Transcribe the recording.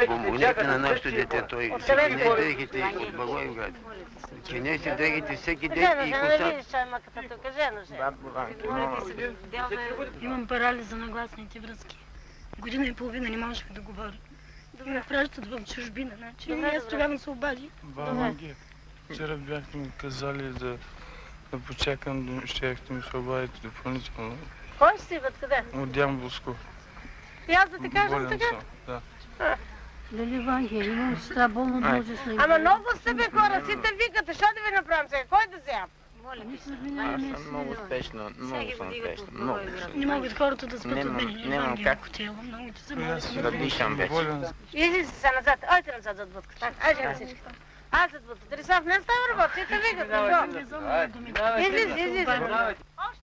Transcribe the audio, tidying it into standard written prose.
Помогнете на нашето дете, той се кине дрехите от Благоевград. Кине си дрехите всеки ден и коса. Имам парализа на гласните връзки. Година и половина не можех да говоря. Да ме пращат в чужбина. Значи, аз тогава се обади. Баба Ги, вчера бяхте ми казали да почакам, щяхте ми се обадите допълнително. Кой си, къде? От Ямболско. И аз да ти кажем така? Да. Дали Ванги, имам сестра болна, да може след. Ама много сте бе хора, си те викате, що да ви направим сега? Кой да взема? Аз съм много спешно, много съм спешно, много. Не могат хората да спят от мен. Нямам как много ти се моля. да дишам вече. Излиза се назад, ойте назад зад будката. Айде всички. Аз зад будката. Рисав, не става работа, и те викат. Излиза.